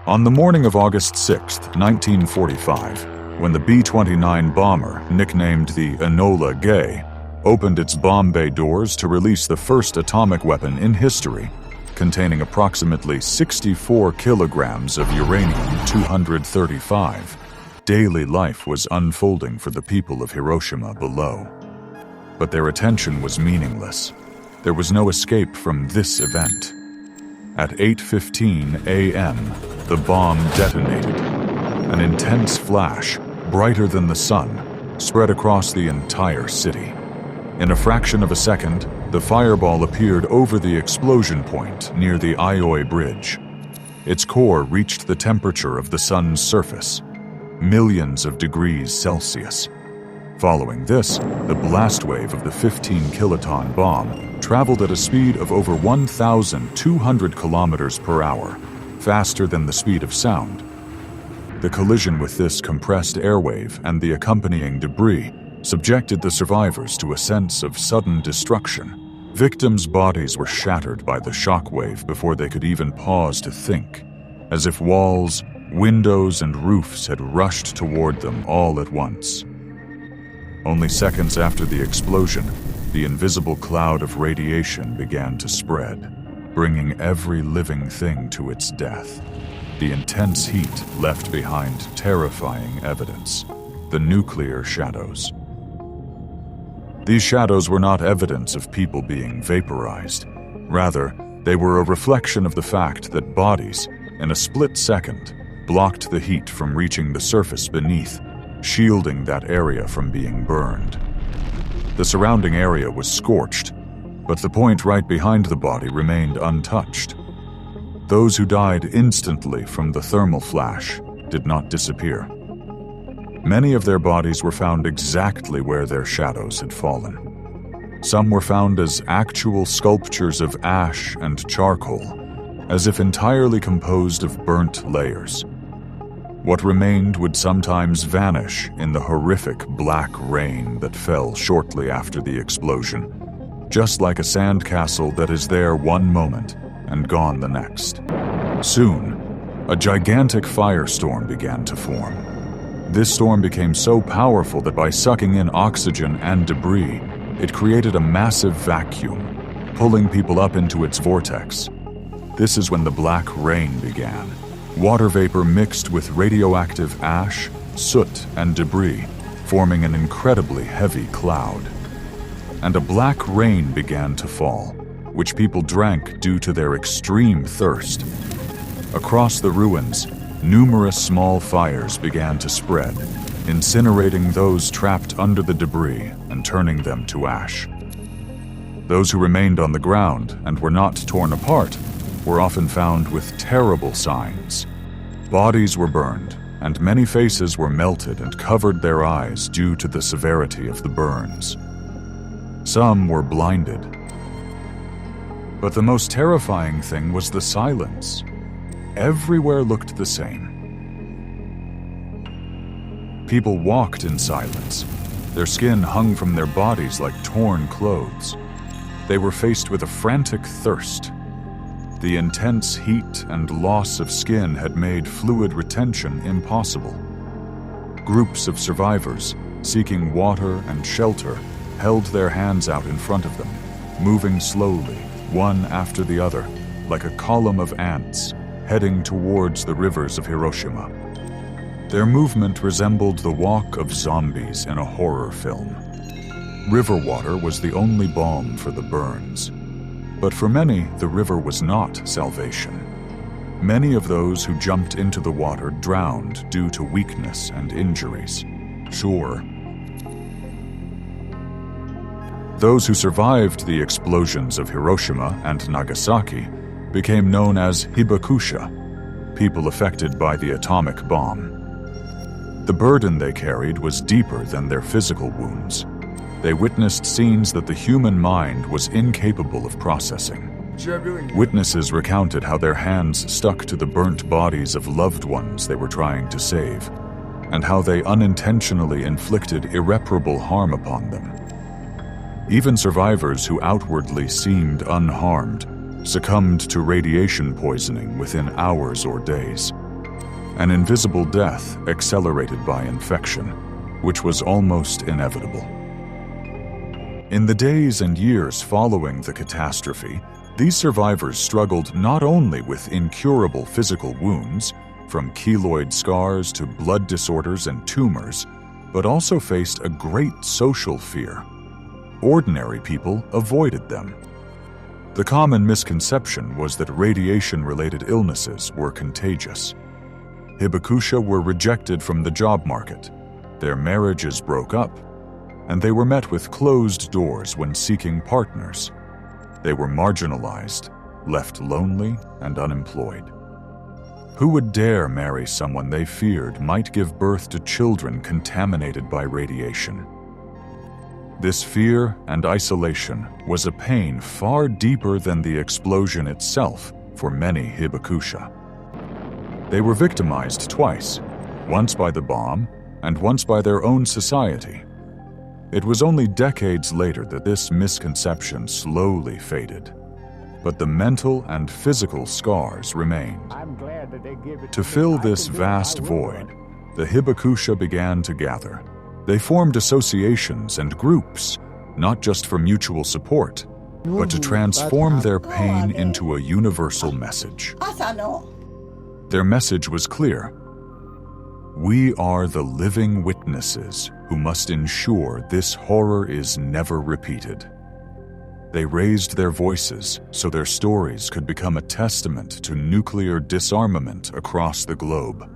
On the morning of August 6, 1945, when the B-29 bomber, nicknamed the Enola Gay, opened its bomb bay doors to release the first atomic weapon in history, containing approximately 64 kilograms of uranium-235, daily life was unfolding for the people of Hiroshima below. But their attention was meaningless. There was no escape from this event. At 8:15 a.m., the bomb detonated. An intense flash, brighter than the sun, spread across the entire city. In a fraction of a second, the fireball appeared over the explosion point near the Aioi Bridge. Its core reached the temperature of the sun's surface, millions of degrees Celsius. Following this, the blast wave of the 15-kiloton bomb traveled at a speed of over 1,200 kilometers per hour, faster than the speed of sound. The collision with this compressed airwave and the accompanying debris subjected the survivors to a sense of sudden destruction. Victims' bodies were shattered by the shockwave before they could even pause to think, as if walls, windows, and roofs had rushed toward them all at once. Only seconds after the explosion, the invisible cloud of radiation began to spread, bringing every living thing to its death. The intense heat left behind terrifying evidence: the nuclear shadows. These shadows were not evidence of people being vaporized. Rather, they were a reflection of the fact that bodies, in a split second, blocked the heat from reaching the surface beneath, shielding that area from being burned. The surrounding area was scorched, but the point right behind the body remained untouched. Those who died instantly from the thermal flash did not disappear. Many of their bodies were found exactly where their shadows had fallen. Some were found as actual sculptures of ash and charcoal, as if entirely composed of burnt layers. What remained would sometimes vanish in the horrific black rain that fell shortly after the explosion, just like a sandcastle that is there one moment and gone the next. Soon, a gigantic firestorm began to form. This storm became so powerful that by sucking in oxygen and debris, it created a massive vacuum, pulling people up into its vortex. This is when the black rain began. Water vapor mixed with radioactive ash, soot, and debris, forming an incredibly heavy cloud. And a black rain began to fall, which people drank due to their extreme thirst. Across the ruins, numerous small fires began to spread, incinerating those trapped under the debris and turning them to ash. Those who remained on the ground and were not torn apart were often found with terrible signs. Bodies were burned, and many faces were melted and covered their eyes due to the severity of the burns. Some were blinded. But the most terrifying thing was the silence. Everywhere looked the same. People walked in silence. Their skin hung from their bodies like torn clothes. They were faced with a frantic thirst. The intense heat and loss of skin had made fluid retention impossible. Groups of survivors, seeking water and shelter, held their hands out in front of them, moving slowly, one after the other, like a column of ants, heading towards the rivers of Hiroshima. Their movement resembled the walk of zombies in a horror film. River water was the only balm for the burns. But for many, the river was not salvation. Many of those who jumped into the water drowned due to weakness and injuries. Sure. Those who survived the explosions of Hiroshima and Nagasaki became known as Hibakusha, people affected by the atomic bomb. The burden they carried was deeper than their physical wounds. They witnessed scenes that the human mind was incapable of processing. Witnesses recounted how their hands stuck to the burnt bodies of loved ones they were trying to save, and how they unintentionally inflicted irreparable harm upon them. Even survivors who outwardly seemed unharmed succumbed to radiation poisoning within hours or days. an invisible death accelerated by infection, which was almost inevitable. In the days and years following the catastrophe, these survivors struggled not only with incurable physical wounds, from keloid scars to blood disorders and tumors, but also faced a great social fear. Ordinary people avoided them. The common misconception was that radiation-related illnesses were contagious. Hibakusha were rejected from the job market, their marriages broke up, and they were met with closed doors when seeking partners. They were marginalized, left lonely and unemployed. Who would dare marry someone they feared might give birth to children contaminated by radiation? This fear and isolation was a pain far deeper than the explosion itself for many Hibakusha. They were victimized twice, once by the bomb and once by their own society. It was only decades later that this misconception slowly faded, but the mental and physical scars remained. To fill this vast void, the Hibakusha began to gather. They formed associations and groups, not just for mutual support, but to transform their pain into a universal message. Their message was clear. We are the living witnesses who must ensure this horror is never repeated. They raised their voices so their stories could become a testament to nuclear disarmament across the globe.